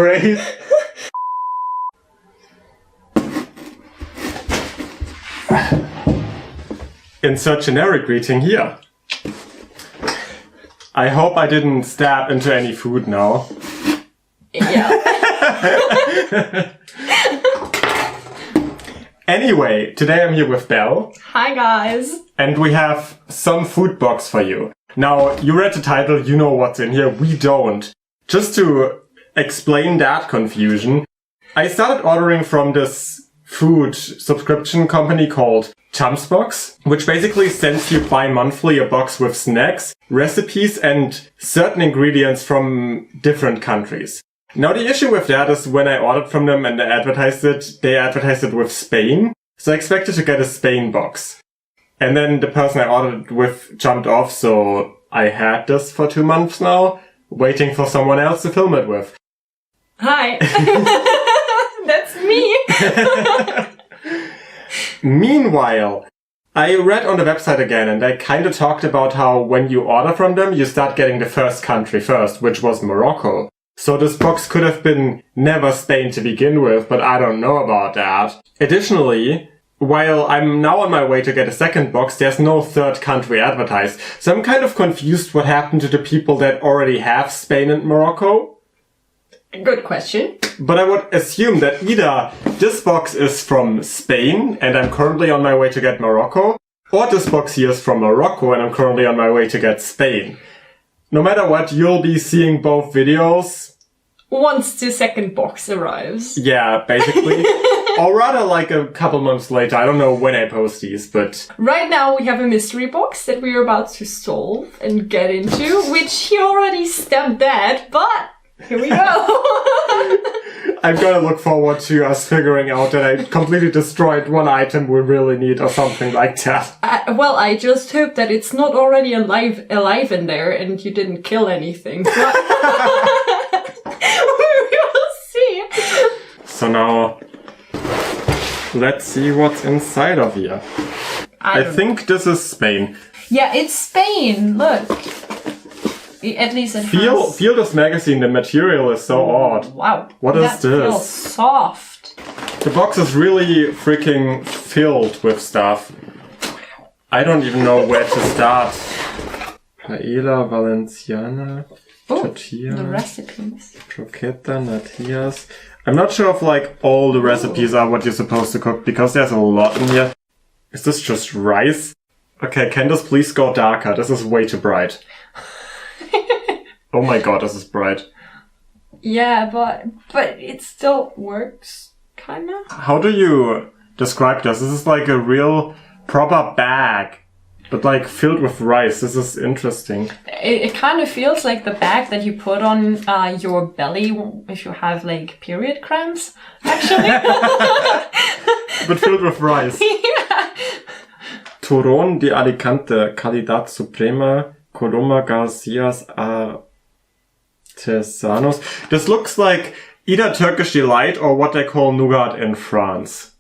great. Insert generic greeting here. I hope I didn't stab into any food now. Yeah. Anyway, today I'm here with Belle. Hi guys. And we have some food box for you. Now, you read the title, you know what's in here, we don't. Just to explain that confusion, I started ordering from this food subscription company called Chamsbox, which basically sends you bi-monthly a box with snacks, recipes, and certain ingredients from different countries. Now the issue with that is when I ordered from them and they advertised it with Spain. So I expected to get a Spain box. And then the person I ordered it with jumped off, so I had this for 2 months now, waiting for someone else to film it with. Hi. That's me. Meanwhile, I read on the website again and they kind of talked about how when you order from them, you start getting the first country first, which was Morocco. So this box could have been never Spain to begin with, but I don't know about that. Additionally, while I'm now on my way to get a second box, there's no third country advertised. So I'm kind of confused what happened to the people that already have Spain and Morocco. Good question. But I would assume that either this box is from Spain and I'm currently on my way to get Morocco, or this box here is from Morocco and I'm currently on my way to get Spain. No matter what, you'll be seeing both videos. Once the second box arrives. Yeah, basically. Or rather like a couple months later. I don't know when I post these, but... Right now we have a mystery box that we're about to solve and get into, which he already stamped that, but... Here we go! I'm gonna look forward to us figuring out that I completely destroyed one item we really need or something like that. Well, I just hope that it's not already alive in there and you didn't kill anything. But we will see. So now, let's see what's inside of here. I think this is Spain. Yeah, it's Spain. Look. At least it has... Feel this magazine, the material is so odd. Wow. What is that this? Feels soft. The box is really freaking filled with stuff. I don't even know where to start. Paella Valenciana, Tortillas, the recipes. Croqueta, Natillas. I'm not sure if like all the recipes are what you're supposed to cook because there's a lot in here. Is this just rice? Okay, can this please go darker? This is way too bright. Oh my god, this is bright. Yeah, but it still works, kinda. How do you describe this? This is like a real proper bag, but like filled with rice. This is interesting. It kind of feels like the bag that you put on your belly if you have like period cramps, actually. But filled with rice. Yeah. Turrón de Alicante, calidad suprema, Coloma Garcias Artesanos. This looks like either Turkish Delight or what they call nougat in France.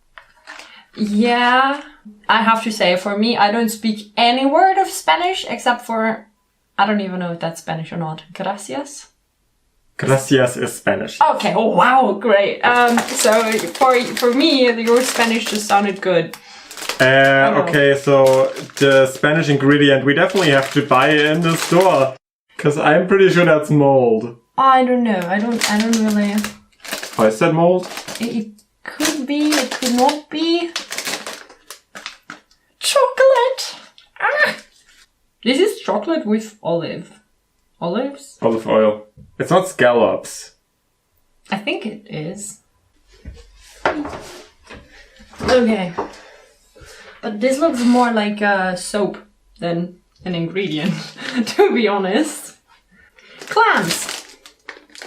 Yeah, I have to say, for me, I don't speak any word of Spanish except for, I don't even know if that's Spanish or not. Gracias? Gracias is Spanish. Okay, oh wow, great. So for me, your Spanish just sounded good. Okay, so the Spanish ingredient we definitely have to buy in the store. Because I'm pretty sure that's mold. I don't know. I don't really... Oh, is that mold? It could be, it could not be. Chocolate! Ah! This is chocolate with olives. Olive oil. It's not scallops. I think it is. Okay. But this looks more like soap than an ingredient, to be honest. Clams!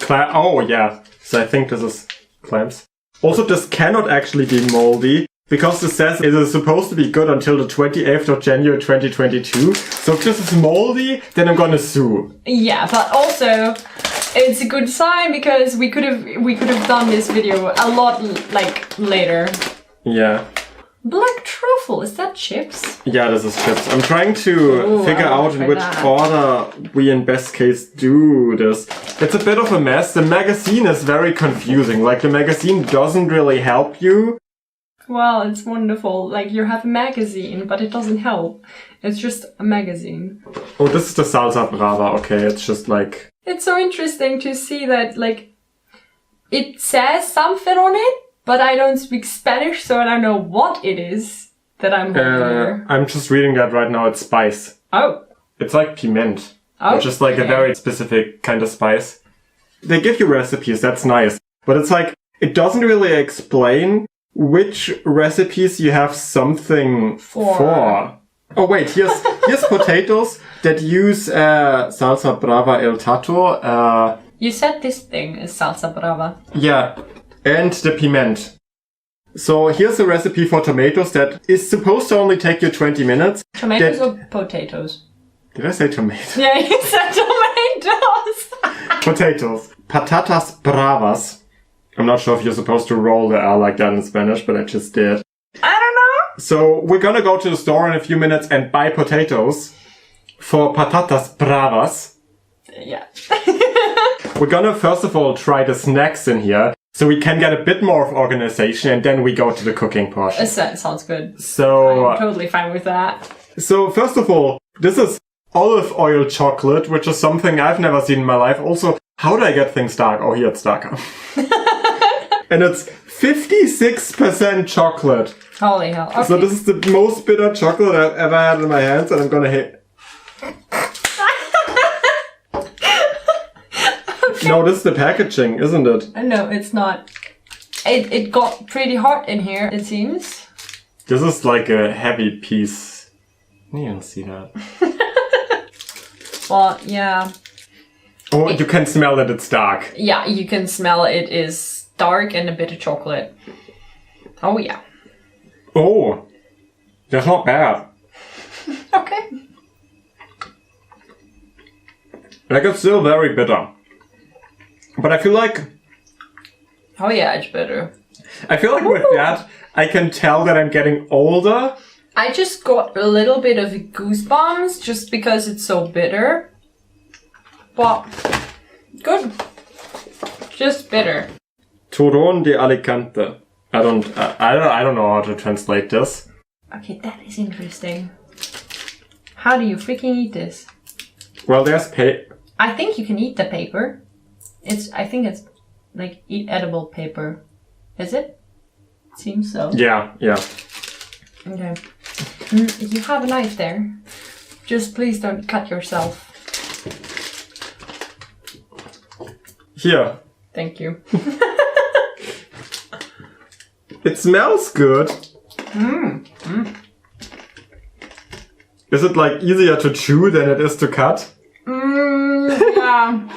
Oh, yeah. So I think this is clams. Also, this cannot actually be moldy, because it says it is supposed to be good until the 28th of January 2022. So if this is moldy, then I'm gonna sue. Yeah, but also, it's a good sign, because we could have done this video a lot, like, later. Yeah. Black truffle, is that chips? Yeah, this is chips. I'm trying to figure out in which order we in best case do this. It's a bit of a mess. The magazine is very confusing. Like, the magazine doesn't really help you. Well, it's wonderful. Like, you have a magazine, but it doesn't help. It's just a magazine. Oh, this is the salsa brava. Okay, it's just like... It's so interesting to see that, like, it says something on it, but I don't speak Spanish, so I don't know what it is that I'm holding. I'm just reading that right now. It's spice. Oh. It's like piment. Oh. Which is like a very specific kind of spice. They give you recipes, that's nice. But it's like, it doesn't really explain which recipes you have something for. Oh wait, here's potatoes that use salsa brava el tato. You said this thing is salsa brava. Yeah, and the piment. So here's a recipe for tomatoes that is supposed to only take you 20 minutes. Tomatoes or potatoes? Did I say tomatoes? Yeah, you said tomatoes! Potatoes. Patatas bravas. I'm not sure if you're supposed to roll the R like that in Spanish, but I just did. I don't know! So we're gonna go to the store in a few minutes and buy potatoes for patatas bravas. Yeah. We're gonna first of all try the snacks in here, so we can get a bit more of organization, and then we go to the cooking portion. That sounds good. So I'm totally fine with that. So first of all, this is olive oil chocolate, which is something I've never seen in my life. Also, how do I get things dark? Oh, here it's darker. And it's 56% chocolate. Holy hell. Okay. So this is the most bitter chocolate I've ever had in my hands, and I'm gonna hit. Okay. No, this is the packaging, isn't it? No, it's not. It got pretty hot in here, it seems. This is like a heavy piece. You don't see that. Well, yeah. Oh, you can smell that it's dark. Yeah, you can smell it is dark and a bit of chocolate. Oh, yeah. Oh, that's not bad. Okay. Like, it's still very bitter. But I feel like... Oh, yeah, it's bitter. I feel like with that, I can tell that I'm getting older. I just got a little bit of goosebumps just because it's so bitter. But good. Just bitter. Turrón de Alicante. I don't know how to translate this. Okay, that is interesting. How do you freaking eat this? Well, there's I think you can eat the paper. I think it's like edible paper. Is it? Seems so. Yeah. Okay. You have a knife there. Just please don't cut yourself. Here. Thank you. It smells good. Is it like easier to chew than it is to cut? Yeah.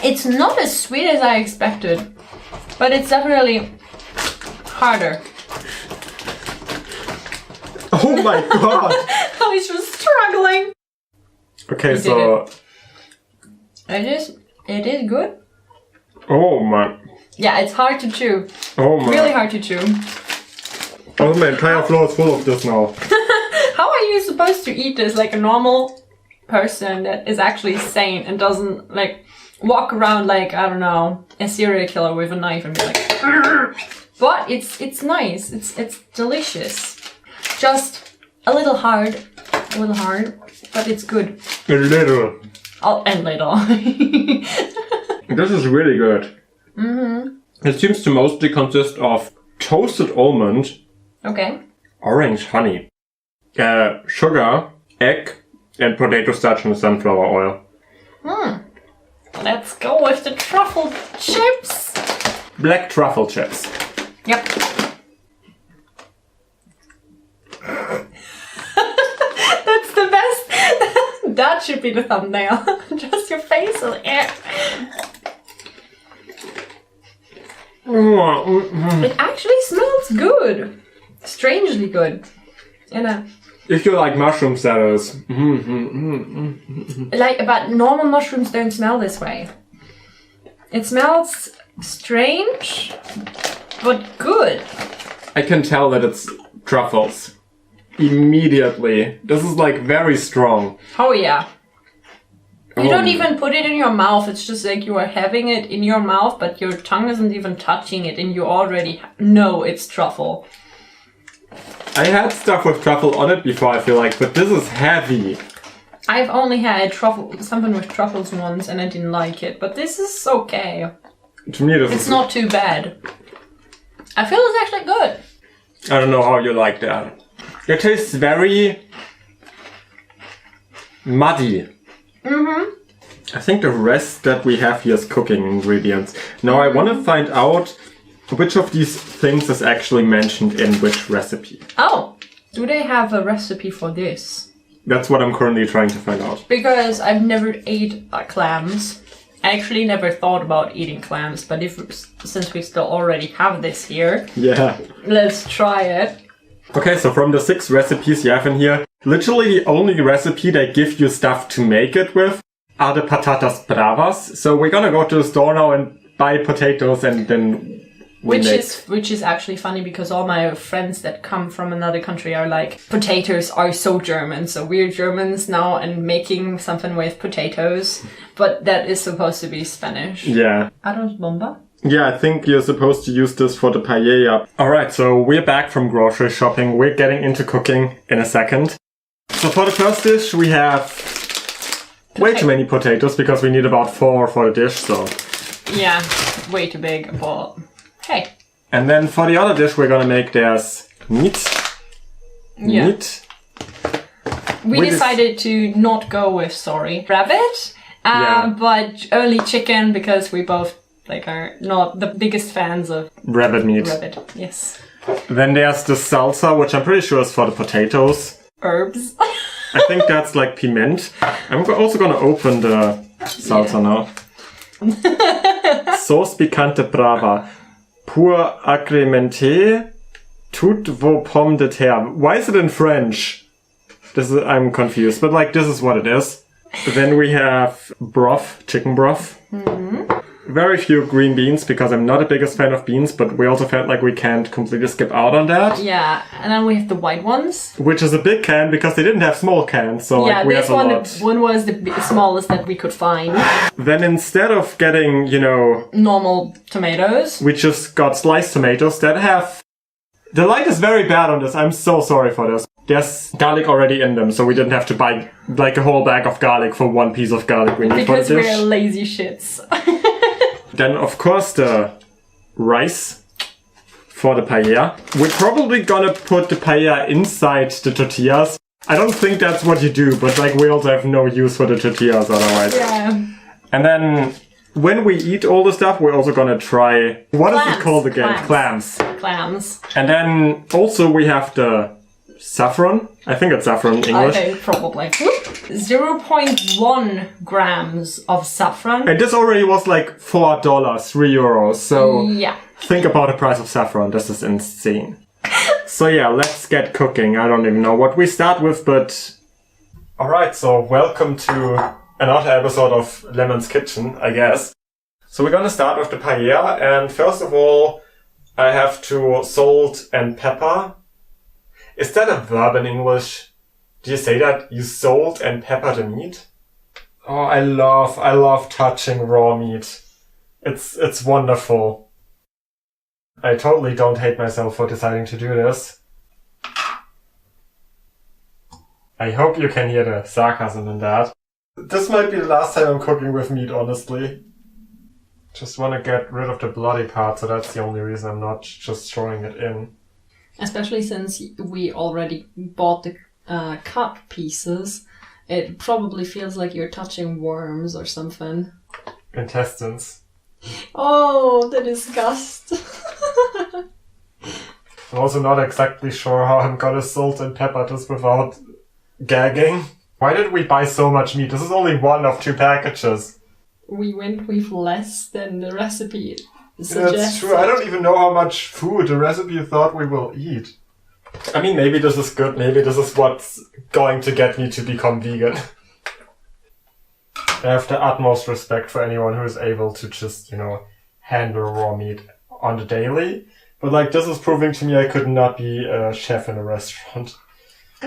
It's not as sweet as I expected, but it's definitely harder. Oh my god! I was just struggling. Okay, so... It is good. Oh my... Yeah, it's hard to chew. Oh my... Really hard to chew. Oh, my entire floor is full of this now. How are you supposed to eat this like a normal person that is actually sane and doesn't like walk around like, I don't know, a serial killer with a knife and be like... Argh! But it's nice. It's delicious. Just a little hard, but it's good. A little. Oh, and little. This is really good. It seems to mostly consist of toasted almond, Okay. orange honey, sugar, egg, and potato starch and sunflower oil. Let's go with the truffle chips. Black truffle chips. Yep. That's the best. That should be the thumbnail. Just your face and air. It actually smells good. Strangely good. If you like mushrooms, that is. But normal mushrooms don't smell this way. It smells strange, but good. I can tell that it's truffles. Immediately. This is like very strong. Oh yeah. You don't even put it in your mouth. It's just like you are having it in your mouth, but your tongue isn't even touching it, and you already know it's truffle. I had stuff with truffle on it before, I feel like, but this is heavy. I've only had something with truffles once, and I didn't like it, but this is okay. To me, it's not too bad. I feel it's actually good. I don't know how you like that. It tastes very muddy. Mm-hmm. I think the rest that we have here is cooking ingredients. Now I want to find out which of these things is actually mentioned in which recipe. Oh, do they have a recipe for this? That's what I'm currently trying to find out. Because I've never ate clams. I actually never thought about eating clams, but since we still already have this here, yeah, let's try it. Okay, so from the 6 recipes you have in here, literally the only recipe they give you stuff to make it with are the Patatas Bravas. So we're gonna go to the store now and buy potatoes and then which is actually funny because all my friends that come from another country are like, potatoes are so German, so we're Germans now and making something with potatoes, but that is supposed to be Spanish. Yeah. Arroz bomba? Yeah, I think you're supposed to use this for the paella. Alright, so we're back from grocery shopping. We're getting into cooking in a second. So for the first dish we have way too many potatoes because we need about 4 for the dish, so... Yeah, way too big, but hey. And then for the other dish we're gonna make, there's meat. Yeah. Meat. We decided to not go with, rabbit, but only chicken because we both are not the biggest fans of rabbit meat. Rabbit, yes. Then there's the salsa, which I'm pretty sure is for the potatoes. Herbs. I think that's like piment. I'm also gonna open the salsa now. Sauce picante brava. Pour agrémenter toutes vos pommes de terre. Why is it in French? I'm confused, but this is what it is. Then we have broth, chicken broth. Mm-hmm. Very few green beans because I'm not the biggest fan of beans, but we also felt like we can't completely skip out on that. Yeah, and then we have the white ones. Which is a big can because they didn't have small cans, so we have a lot. One was the smallest that we could find. Then instead of getting, normal tomatoes, we just got sliced tomatoes that have... The light is very bad on this, I'm so sorry for this. There's garlic already in them, so we didn't have to buy a whole bag of garlic for one piece of garlic we need for the dish. Because we're lazy shits. Then, of course, the rice for the paella. We're probably gonna put the paella inside the tortillas. I don't think that's what you do, but we also have no use for the tortillas otherwise. Yeah. And then, when we eat all the stuff, we're also gonna try... What is it called again? Clams. Clams. And then, also we have the saffron. I think it's saffron in English. Okay, probably. 0.1 grams of saffron. And this already was $4, €3. So yeah. Think about the price of saffron. This is insane. So yeah, let's get cooking. I don't even know what we start with, but... Alright, so welcome to another episode of Lemon's Kitchen, I guess. So we're gonna start with the paella, and first of all, I have to salt and pepper. Is that a verb in English? Do you say that? You salt and pepper the meat? Oh, I love touching raw meat. It's wonderful. I totally don't hate myself for deciding to do this. I hope you can hear the sarcasm in that. This might be the last time I'm cooking with meat, honestly. Just want to get rid of the bloody part, so that's the only reason I'm not just throwing it in. Especially since we already bought the cut pieces, it probably feels like you're touching worms or something. Intestines. Oh, the disgust. I'm also not exactly sure how I'm gonna salt and pepper this without gagging. Why did we buy so much meat? This is only one of 2 packages. We went with less than the recipe suggested. That's true. I don't even know how much food the recipe thought we will eat. I mean, maybe this is good. Maybe this is what's going to get me to become vegan. I have the utmost respect for anyone who is able to just, handle raw meat on the daily. But like, this is proving to me I could not be a chef in a restaurant.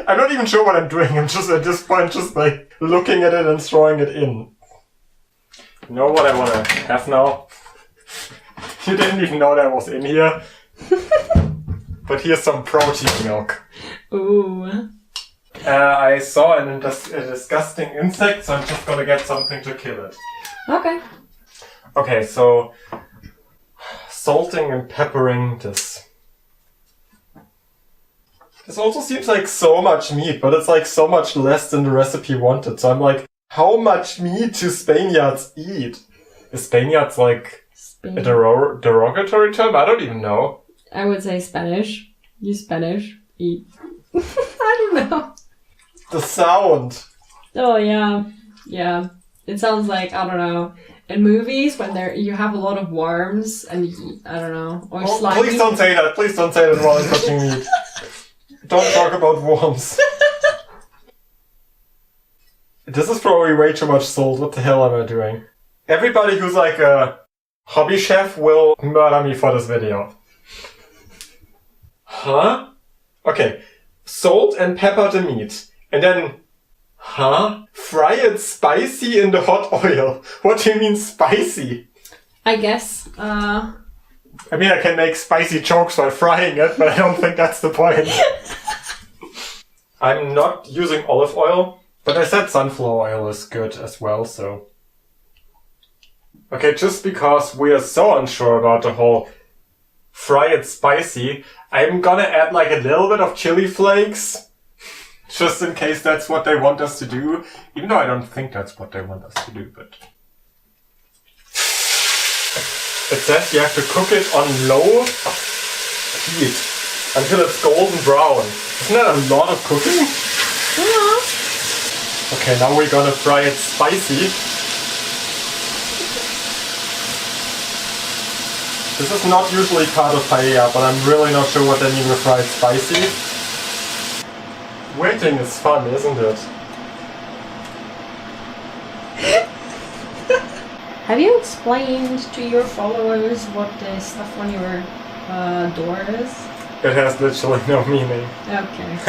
I'm not even sure what I'm doing. I'm just, at this point, just like, looking at it and throwing it in. You know what I want to have now? You didn't even know that was in here. But here's some protein milk. Ooh. I saw a disgusting insect, so I'm just gonna get something to kill it. Okay. Okay, so salting and peppering this. This also seems like so much meat, but it's like so much less than the recipe wanted. So I'm like, how much meat do Spaniards eat? Is Spaniards like a derogatory term? I don't even know. I would say Spanish. You Spanish. Eat. I don't know. The sound. Oh, yeah. Yeah. It sounds like, I don't know, in movies when you have a lot of worms and I don't know, or slimy. Please don't say that. Please don't say that while I'm touching meat. Don't talk about worms. This is probably way too much salt. What the hell am I doing? Everybody who's like a hobby chef will murder me for this video. Huh? Okay. Salt and pepper the meat. And then, fry it spicy in the hot oil. What do you mean spicy? I guess, I mean, I can make spicy jokes while frying it, but I don't think that's the point. I'm not using olive oil, but I said sunflower oil is good as well, so... Okay, just because we are so unsure about the whole fry it spicy, I'm gonna add like a little bit of chili flakes. Just in case that's what they want us to do. Even though I don't think that's what they want us to do, but... It says you have to cook it on low heat until it's golden brown. Isn't that a lot of cooking? yeah. Okay, now we're gonna fry it spicy. This is not usually part of paella, but I'm really not sure what they mean with fried spicy. Waiting is fun, isn't it? Have you explained to your followers what the stuff on your door is? It has literally no meaning. Okay.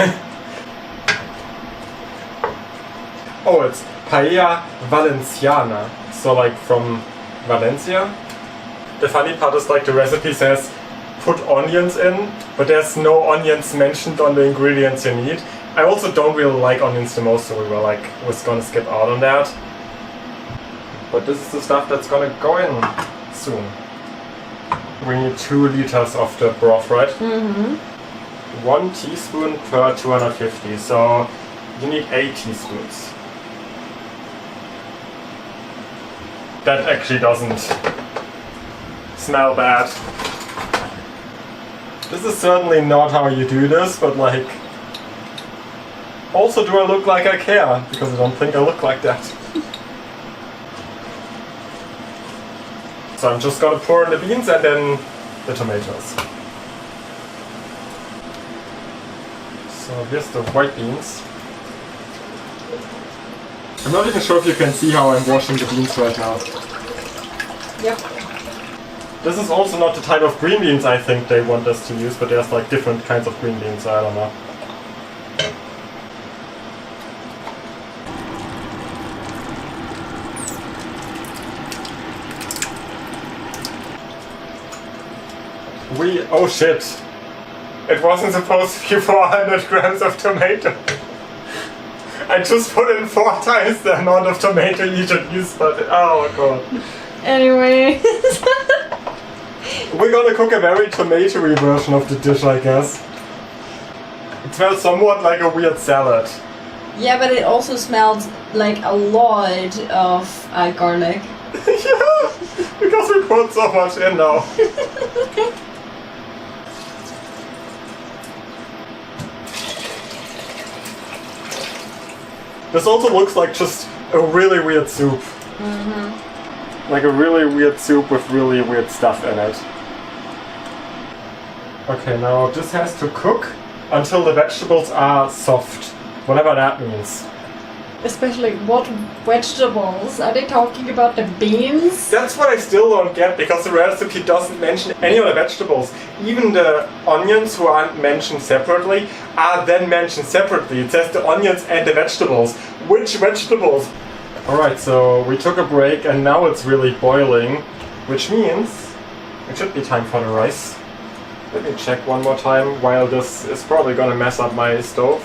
Oh, it's Paella Valenciana. So like from Valencia. The funny part is like the recipe says put onions in, but there's no onions mentioned on the ingredients you need. I also don't really like onions the most, so we were gonna skip out on that. But this is the stuff that's gonna go in soon. We need 2 liters of the broth, right? Mm-hmm. 1 teaspoon per 250, so you need 8 teaspoons. That actually doesn't smell bad. This is certainly not how you do this, but like... Also, do I look like I care? Because I don't think I look like that. So I'm just gonna pour in the beans and then the tomatoes. So here's the white beans. I'm not even sure if you can see how I'm washing the beans right now. Yep. This is also not the type of green beans I think they want us to use, but there's like different kinds of green beans, so I don't know. Oh shit! It wasn't supposed to be 400 grams of tomato. I just put in 4 times the amount of tomato you should use, but oh god. Anyway. We're gonna cook a very tomatoey version of the dish, I guess. It smells somewhat like a weird salad. Yeah, but it also smells like a lot of garlic. Yeah, because we put so much in now. This also looks like just a really weird soup. Mm-hmm. Like a really weird soup with really weird stuff in it. Okay, now this has to cook until the vegetables are soft. Whatever that means. Especially what vegetables? Are they talking about the beans? That's what I still don't get, because the recipe doesn't mention any of the vegetables. Even the onions, who aren't mentioned separately, are then mentioned separately. It says the onions and the vegetables. Which vegetables? Alright, so we took a break and now it's really boiling, which means it should be time for the rice. Let me check one more time, while this is probably gonna mess up my stove.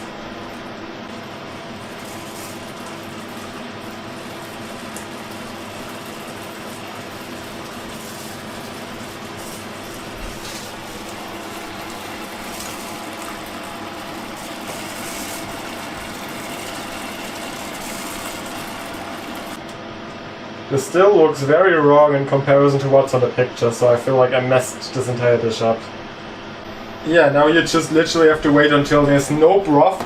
This still looks very wrong in comparison to what's on the picture, so I feel like I messed this entire dish up. Yeah, now you just literally have to wait until there's no broth.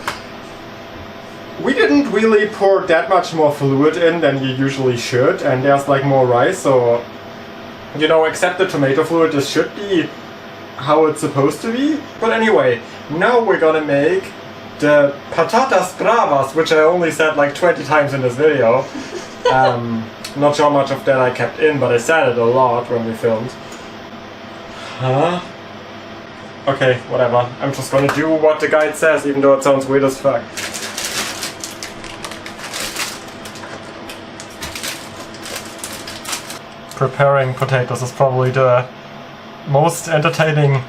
We didn't really pour that much more fluid in than you usually should, and there's like more rice, so... You know, except the tomato fluid, this should be how it's supposed to be. But anyway, now we're gonna make the Patatas Bravas, which I only said like 20 times in this video. Not sure how much of that I kept in, but I said it a lot when we filmed. Huh? Okay, whatever. I'm just gonna do what the guide says, even though it sounds weird as fuck. Preparing potatoes is probably the most entertaining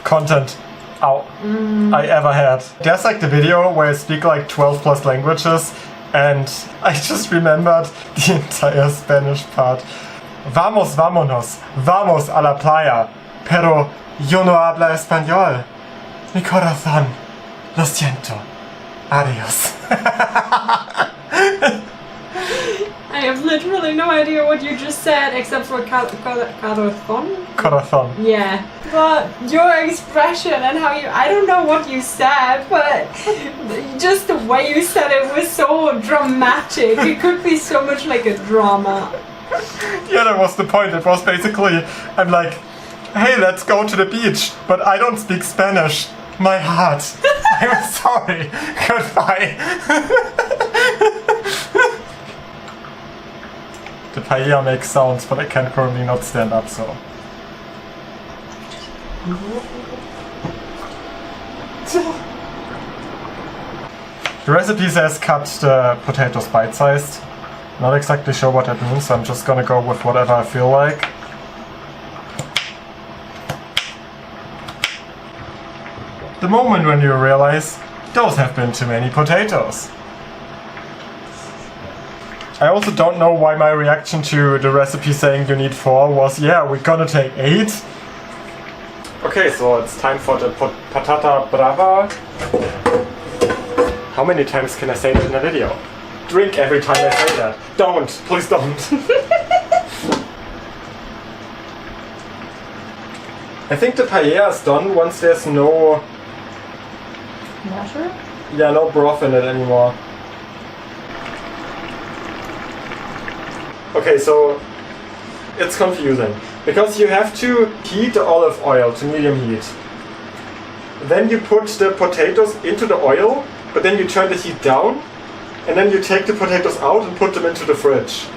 content I ever had. There's like the video where I speak like 12 plus languages, and I just remembered the entire Spanish part. Vamos, vámonos, vamos a la playa, pero yo no habla español. Mi corazón, lo siento. Adios. I have literally no idea what you just said, except for corazón? Corazón. Yeah, but your expression and how you... I don't know what you said, but just the way you said it was so dramatic. It could be so much like a drama. Yeah, that was the point. It was basically, I'm like, hey, let's go to the beach, but I don't speak Spanish. My heart. I'm sorry. Goodbye. The paella makes sounds, but I can currently not stand up, so... The recipe says cut the potatoes bite-sized. Not exactly sure what that means, so I'm just gonna go with whatever I feel like. The moment when you realize, those have been too many potatoes. I also don't know why my reaction to the recipe saying you need 4 was, yeah, we're gonna take 8. Okay, so it's time for the patata brava. How many times can I say that in a video? Drink every time I say that. Don't, please don't. I think the paella is done once there's no... Water? Yeah, no broth in it anymore. Okay, so it's confusing, because you have to heat the olive oil to medium heat. Then you put the potatoes into the oil, but then you turn the heat down, and then you take the potatoes out and put them into the fridge.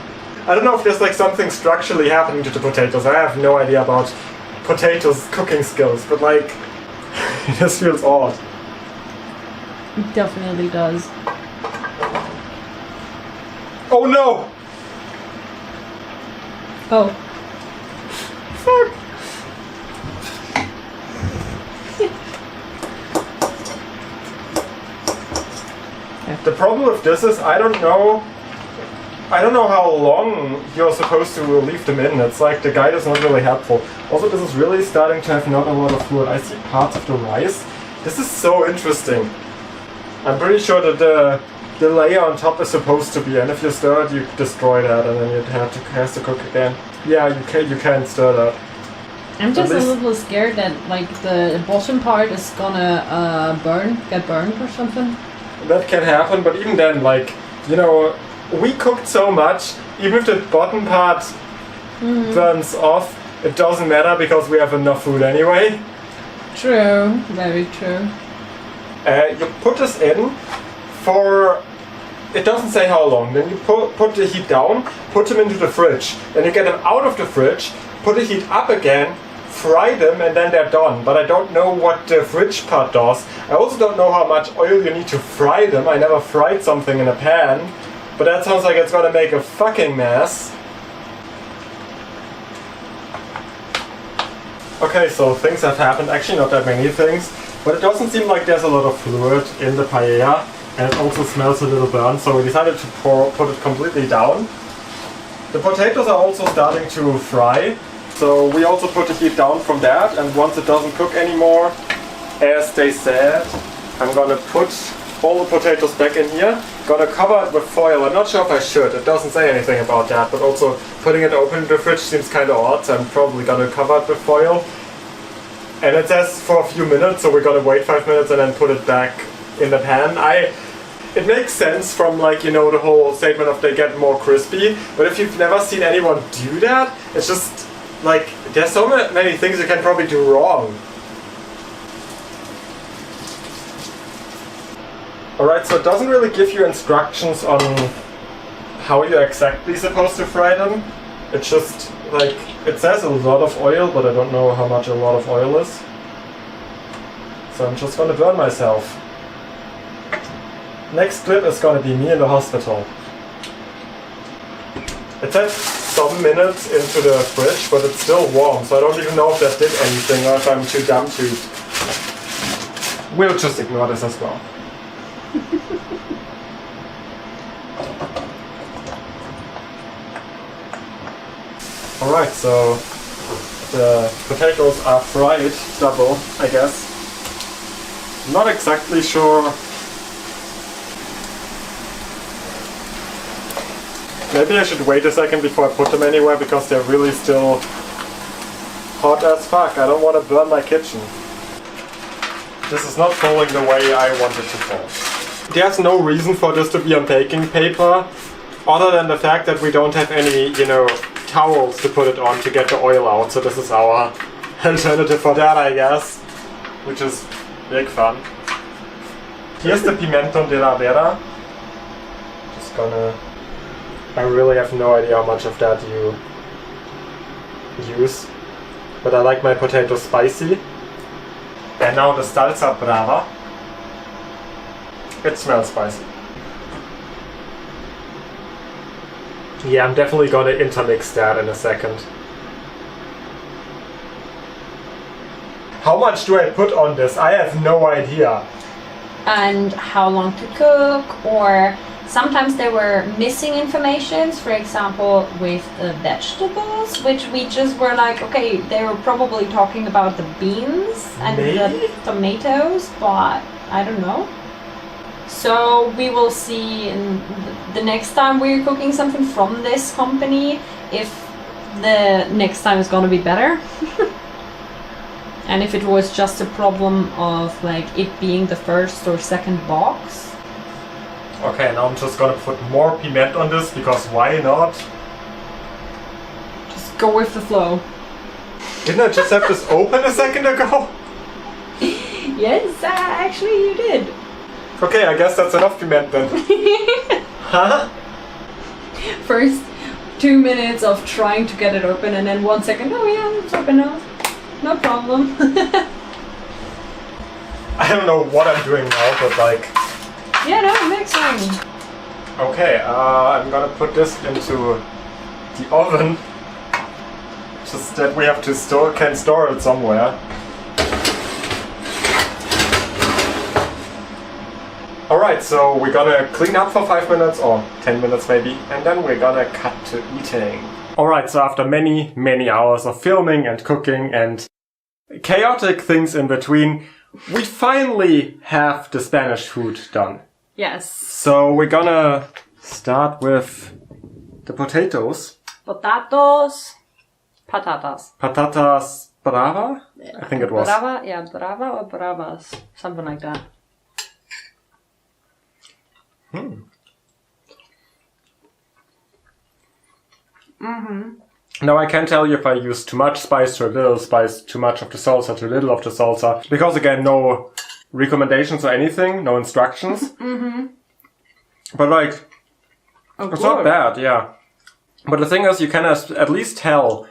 I don't know if there's like something structurally happening to the potatoes. I have no idea about potatoes cooking skills, but like, this feels odd. It definitely does. Oh no! Oh. Fuck. The problem with this is I don't know how long you're supposed to leave them in. It's like the guide is not really helpful. Also, this is really starting to have not a lot of fluid. I see parts of the rice. This is so interesting. I'm pretty sure that the layer on top is supposed to be, and if you stir it, you destroy that, and then it has to cook again. Yeah, you can't stir that. I'm just a little scared that like the bottom part is gonna get burned or something. That can happen, but even then, like, you know, we cooked so much, even if the bottom part burns off, it doesn't matter because we have enough food anyway. True, very true. You put this in for it doesn't say how long. Then you put the heat down, put them into the fridge. Then you get them out of the fridge, put the heat up again, fry them, and then they're done. But I don't know what the fridge part does. I also don't know how much oil you need to fry them. I never fried something in a pan. But that sounds like it's gonna make a fucking mess. Okay, so things have happened. Actually, not that many things. But it doesn't seem like there's a lot of fluid in the paella. And it also smells a little burnt, so we decided to put it completely down. The potatoes are also starting to fry. So we also put the heat down from that, and once it doesn't cook anymore, as they said, I'm gonna put all the potatoes back in here. Gonna cover it with foil. I'm not sure if I should, it doesn't say anything about that, but also putting it open in the fridge seems kinda odd, so I'm probably gonna cover it with foil. And it says for a few minutes, so we're gonna wait 5 minutes and then put it back in the pan. It makes sense from, like, you know, the whole statement of they get more crispy, but if you've never seen anyone do that, it's just like, there's so many things you can probably do wrong. Alright, so it doesn't really give you instructions on how you're exactly supposed to fry them. It's just, like, it says a lot of oil, but I don't know how much a lot of oil is. So I'm just gonna burn myself. Next clip is gonna be me in the hospital. It says some minutes into the fridge, but it's still warm, so I don't even know if that did anything or if I'm too dumb to. We'll just ignore this as well. Alright, so the potatoes are fried double, I guess. Not exactly sure. Maybe I should wait a second before I put them anywhere because they're really still hot as fuck. I don't want to burn my kitchen. This is not falling the way I want it to fall. There's no reason for this to be on baking paper other than the fact that we don't have any, you know, towels to put it on to get the oil out. So this is our alternative for that, I guess. Which is big fun. Here's the pimentón de la vera. Just gonna... I really have no idea how much of that you use, but I like my potatoes spicy. And now the salsa brava. It smells spicy. Yeah, I'm definitely gonna intermix that in a second. How much do I put on this? I have no idea. And how long to cook, or sometimes there were missing informations, for example with vegetables, which we just were like, okay, they were probably talking about the beans and the tomatoes, but I don't know. So we will see in the next time we're cooking something from this company, if the next time is gonna be better. And if it was just a problem of like it being the first or second box. Okay, now I'm just gonna put more piment on this because why not? Just go with the flow. Didn't I just have this open a second ago? Yes, actually you did. Okay, I guess that's enough piment then. Huh? First 2 minutes of trying to get it open and then 1 second, oh yeah, it's open now. No problem. I don't know what I'm doing now, but like... Yeah, no, mixing. Okay, I'm gonna put this into the oven. Just that we have to can store it somewhere. Alright, so we're gonna clean up for 5 minutes, or 10 minutes maybe, and then we're gonna cut to eating. Alright, so after many, many hours of filming and cooking and chaotic things in between, we finally have the Spanish food done. Yes. So we're gonna start with the potatoes. Patatas. Patatas brava? I think it was. Brava, yeah, brava or bravas. Something like that. Now I can't tell you if I use too much spice, too little spice, too much of the salsa, too little of the salsa. Because again, no recommendations or anything, no instructions. But like, it's not bad, yeah. But the thing is, you can at least tell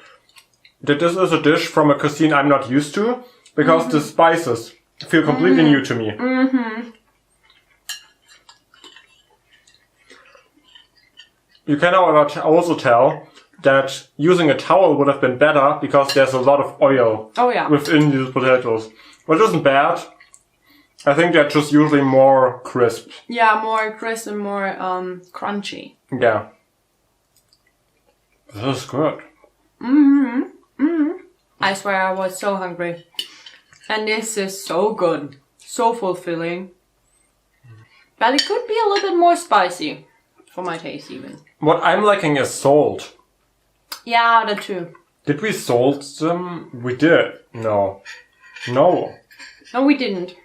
that this is a dish from a cuisine I'm not used to, because the spices feel completely new to me. You can however also tell that using a towel would have been better, because there's a lot of oil within these potatoes. Which isn't bad. I think they're just usually more crisp. Yeah, more crisp and more crunchy. Yeah. This is good. I swear I was so hungry. And this is so good. So fulfilling. But it could be a little bit more spicy. For my taste even. What I'm liking is salt. Yeah, that too. Did we salt them? We did. No. No, we didn't.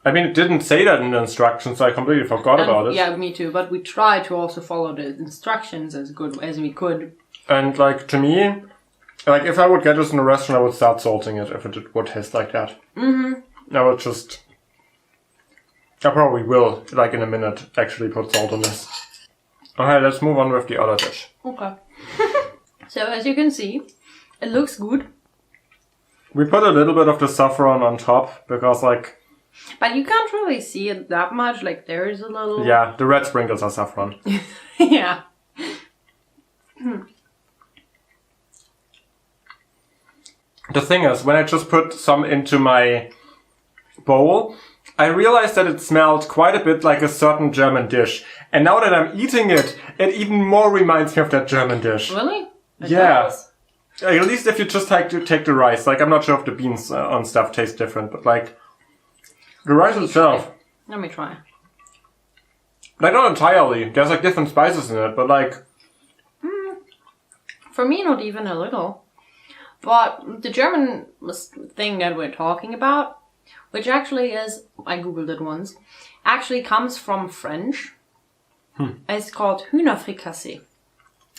I mean, it didn't say that in the instructions, so I completely forgot about it. Yeah, me too. But we tried to also follow the instructions as good as we could. And, like, to me, like, if I would get this in a restaurant, I would start salting it if it would taste like that. I would just... I probably will, like, in a minute, actually put salt on this. Okay, let's move on with the other dish. Okay. So, as you can see, it looks good. We put a little bit of the saffron on top, because, like... But you can't really see it that much, like, there is a little... Yeah, the red sprinkles are saffron. Yeah. The thing is, when I just put some into my bowl, I realized that it smelled quite a bit like a certain German dish. And now that I'm eating it, it even more reminds me of that German dish. Really? It Yeah. does? At least if you just take the rice. Like, I'm not sure if the beans on stuff taste different, but like, the rice itself. Let me try. Like, not entirely. There's like different spices in it, but like... For me, not even a little. But the German thing that we're talking about, which actually is, I googled it once, actually comes from French. It's called Hühnerfrikassee.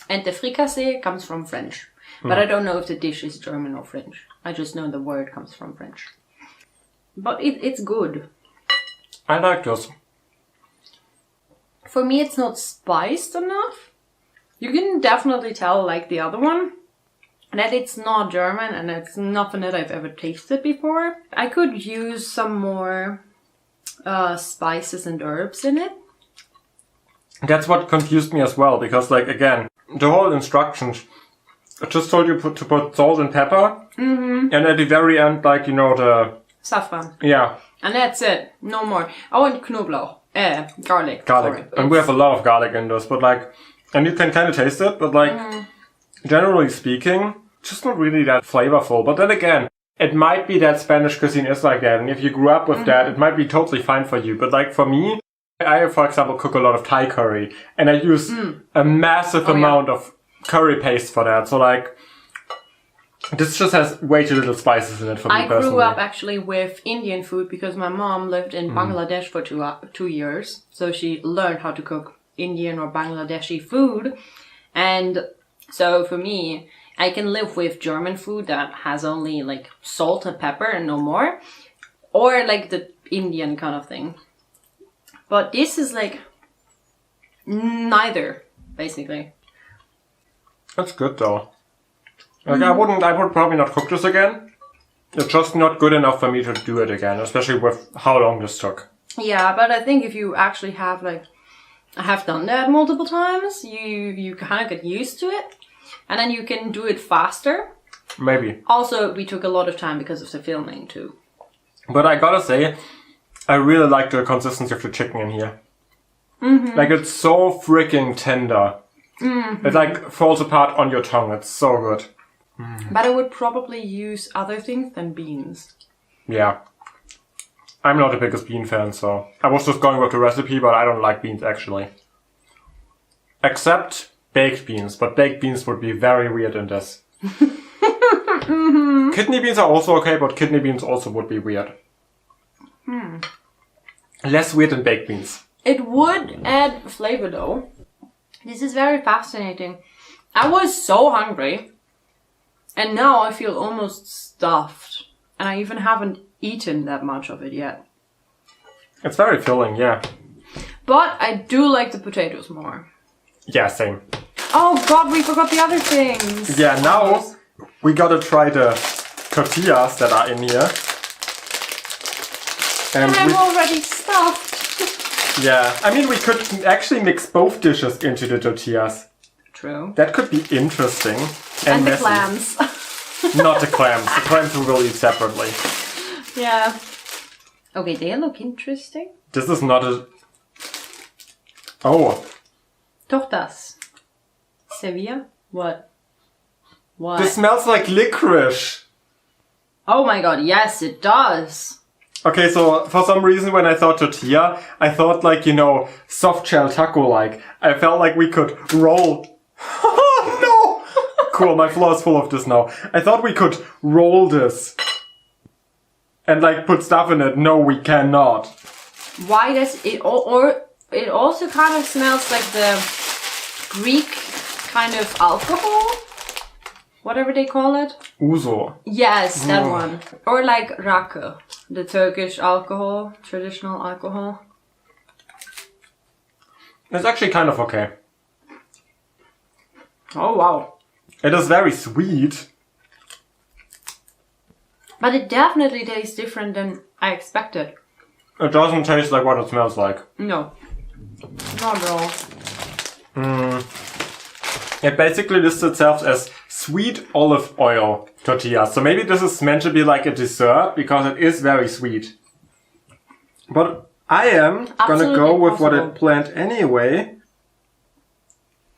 And the fricassee comes from French. But I don't know if the dish is German or French. I just know the word comes from French. But it's good. I like this. For me, it's not spiced enough. You can definitely tell, like the other one, that it's not German and it's nothing that I've ever tasted before. I could use some more spices and herbs in it. That's what confused me as well, because like, again, the whole instructions, it just told you to put salt and pepper, and at the very end, like, you know, the... Saffron. Yeah. And that's it. No more. I want Knoblauch. Garlic. Garlic. And we have a lot of garlic in this, but like... And you can kind of taste it, but like... Generally speaking, just not really that flavorful. But then again, it might be that Spanish cuisine is like that, and if you grew up with that, it might be totally fine for you. But like, for me... I, for example, cook a lot of Thai curry, and I use a massive amount of curry paste for that. So, like, this just has way too little spices in it for me personally. I grew up actually with Indian food because my mom lived in Bangladesh for 2 years. So she learned how to cook Indian or Bangladeshi food. And so for me, I can live with German food that has only, like, salt and pepper and no more. Or, like, the Indian kind of thing. But this is like neither, basically. That's good though. Like, I would probably not cook this again. It's just not good enough for me to do it again, especially with how long this took. Yeah, but I think if you actually have like, I have done that multiple times, you kind of get used to it. And then you can do it faster. Maybe. Also, we took a lot of time because of the filming too. But I gotta say, I really like the consistency of the chicken in here. Like, it's so freaking tender. It like falls apart on your tongue. It's so good. But I would probably use other things than beans. Yeah. I'm not the biggest bean fan, so... I was just going with the recipe, but I don't like beans actually. Except baked beans, but baked beans would be very weird in this. Kidney beans are also okay, but kidney beans also would be weird. Less weird than baked beans. It would add flavor though. This is very fascinating. I was so hungry. And now I feel almost stuffed. And I even haven't eaten that much of it yet. It's very filling, yeah. But I do like the potatoes more. Yeah, same. Oh god, we forgot the other things. Yeah, now we gotta try the tortillas that are in here. And I'm already stuffed. Yeah, I mean we could actually mix both dishes into the tortillas. True. That could be interesting. And the messy. clams. Not the clams. The clams we will eat separately. Yeah. Okay, they look interesting. This is not a... Oh. Tortas. Sevilla? What? What? This smells like licorice. Oh my god, yes it does. Okay, so for some reason when I thought tortilla, I thought like, you know, soft shell taco like. I felt like we could roll... No! Cool, my floor is full of this now. I thought we could roll this. And like put stuff in it. No, we cannot. Why does it... Or it also kind of smells like the Greek kind of alcohol? Whatever they call it. Ouzo. Yes, that one. Or like rakı. The Turkish alcohol, traditional alcohol. It's actually kind of okay. Oh wow. It is very sweet. But it definitely tastes different than I expected. It doesn't taste like what it smells like. No. Not at all. It basically lists itself as sweet olive oil tortilla. So maybe this is meant to be like a dessert because it is very sweet. But I am gonna go with what it planned anyway.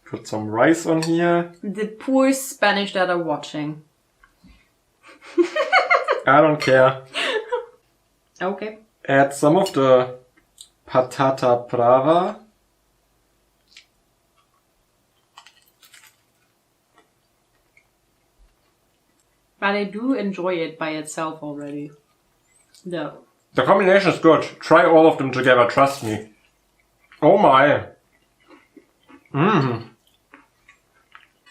Put some rice on here. The poor Spanish that are watching. I don't care. Okay. Add some of the patata brava. But I do enjoy it by itself already. No. The combination is good. Try all of them together, trust me. Oh my. Mmm.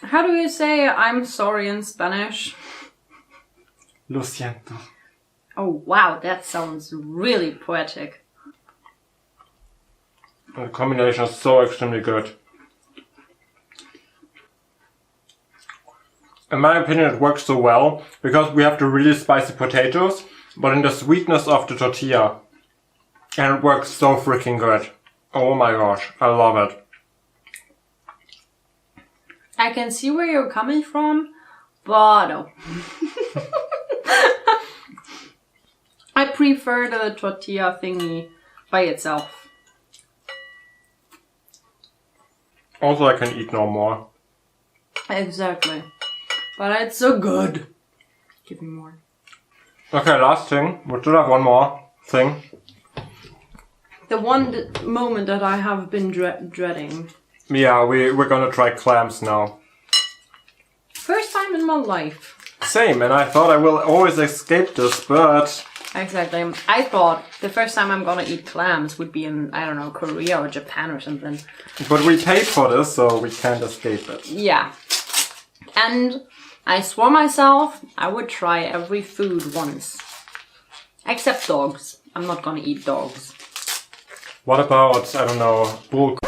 How do you say I'm sorry in Spanish? Lo siento. Oh wow, that sounds really poetic. The combination is so extremely good. In my opinion, it works so well because we have the really spicy potatoes, but in the sweetness of the tortilla. And it works so freaking good. Oh my gosh, I love it. I can see where you're coming from, but no. I prefer the tortilla thingy by itself. Also, I can eat no more. Exactly. But it's so good. Give me more. Okay, last thing. We still have one more thing. The one moment that I have been dreading. Yeah, we're gonna try clams now. First time in my life. Same, and I thought I will always escape this, but... Exactly. I thought the first time I'm gonna eat clams would be in, I don't know, Korea or Japan or something. But we paid for this, so we can't escape it. Yeah. And I swore myself I would try every food once. Except dogs. I'm not gonna eat dogs. What about, I don't know, bull...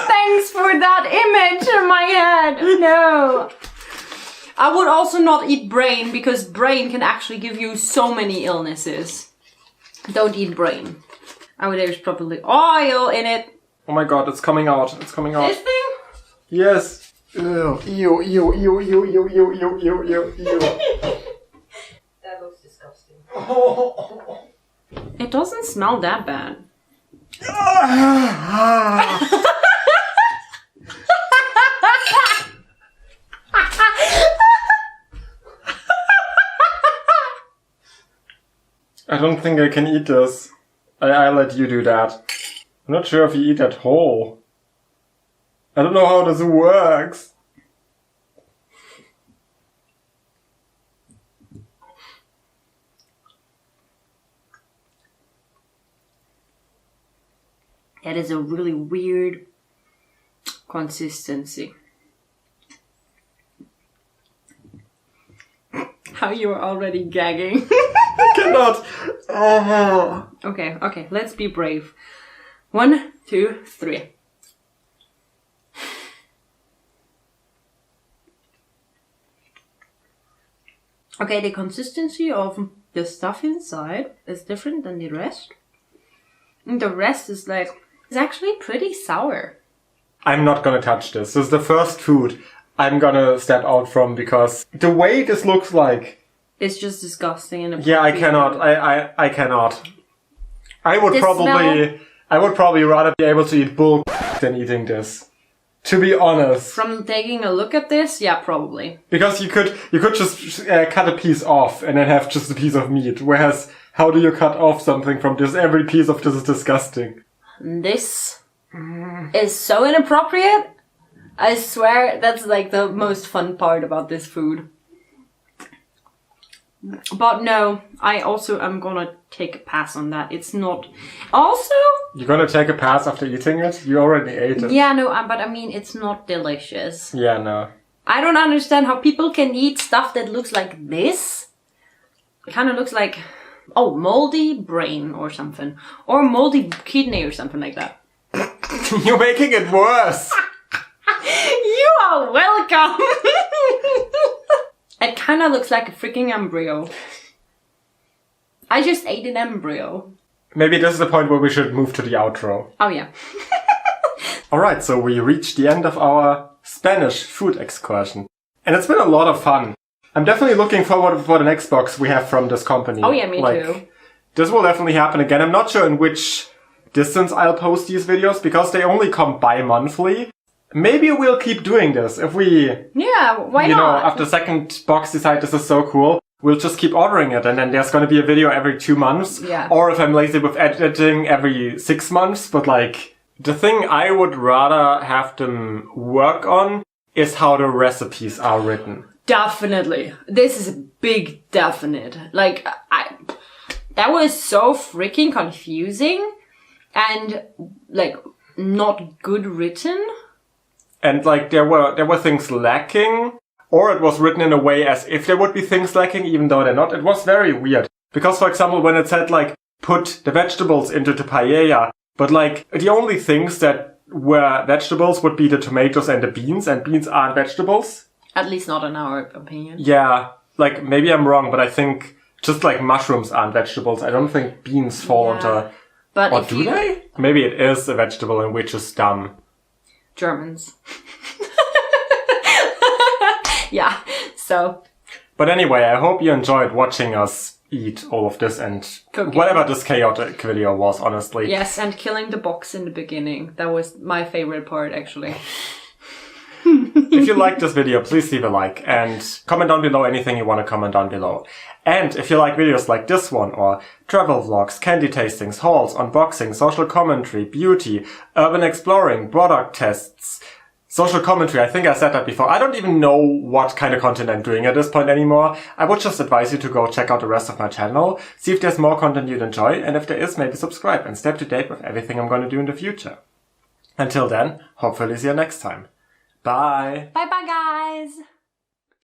Thanks for that image in my head! No! I would also not eat brain because brain can actually give you so many illnesses. Don't eat brain. Oh, there's probably oil in it. Oh my god, it's coming out. It's coming out. This thing? Yes. Ew, ew, ew, ew, ew, ew, ew, ew, ew, ew, ew. That looks disgusting. It doesn't smell that bad. I don't think I can eat this. I'll let you do that. I'm not sure if you eat that whole. I don't know how this works. That is a really weird consistency. how you are already gagging. I cannot. Oh. Okay, let's be brave. 1, 2, 3. Okay, the consistency of the stuff inside is different than the rest. And the rest is like, it's actually pretty sour. I'm not gonna touch this. This is the first food I'm gonna step out from because the way this looks like... It's just disgusting. And yeah, I cannot. I cannot. I would probably rather be able to eat bull than eating this. To be honest. From taking a look at this, yeah, probably. Because you could just cut a piece off and then have just a piece of meat. Whereas, how do you cut off something from this? Every piece of this is disgusting. This is so inappropriate. I swear that's like the most fun part about this food. But no, I also am gonna take a pass on that. It's not... Also... You're gonna take a pass after eating it? You already ate it. Yeah, no, but I mean, it's not delicious. Yeah, no. I don't understand how people can eat stuff that looks like this. It kind of looks like... Oh, moldy brain or something. Or moldy kidney or something like that. You're making it worse! You are welcome! It kind of looks like a freaking embryo. I just ate an embryo. Maybe this is the point where we should move to the outro. Oh yeah. Alright, so we reached the end of our Spanish food excursion. And it's been a lot of fun. I'm definitely looking forward for the next box we have from this company. Oh yeah, me too. This will definitely happen again. I'm not sure in which distance I'll post these videos because they only come bi-monthly. Maybe we'll keep doing this if we... Yeah, why not? You know, after the second box decide this is so cool, we'll just keep ordering it and then there's gonna be a video every 2 months. Yeah. Or if I'm lazy with editing, every 6 months. But like, the thing I would rather have them work on is how the recipes are written. Definitely. This is a big definite. Like, that was so freaking confusing and like not good written. And like there were things lacking, or it was written in a way as if there would be things lacking, even though they're not. It was very weird. Because for example, when it said like, put the vegetables into the paella, but like, the only things that were vegetables would be the tomatoes and the beans aren't vegetables. At least not in our opinion. Yeah, like maybe I'm wrong, but I think just like mushrooms aren't vegetables. I don't think beans fall into... But or do they? Maybe it is a vegetable and we're just dumb. Germans. Yeah, so. But anyway, I hope you enjoyed watching us eat all of this and cooking. Whatever this chaotic video was, honestly. Yes, and killing the box in the beginning. That was my favorite part, actually. If you liked this video, please leave a like and comment down below anything you want to comment down below. And if you like videos like this one, or travel vlogs, candy tastings, hauls, unboxing, social commentary, beauty, urban exploring, product tests, social commentary, I think I said that before. I don't even know what kind of content I'm doing at this point anymore. I would just advise you to go check out the rest of my channel, see if there's more content you'd enjoy, and if there is, maybe subscribe and stay up to date with everything I'm going to do in the future. Until then, hopefully see you next time. Bye! Bye bye, guys!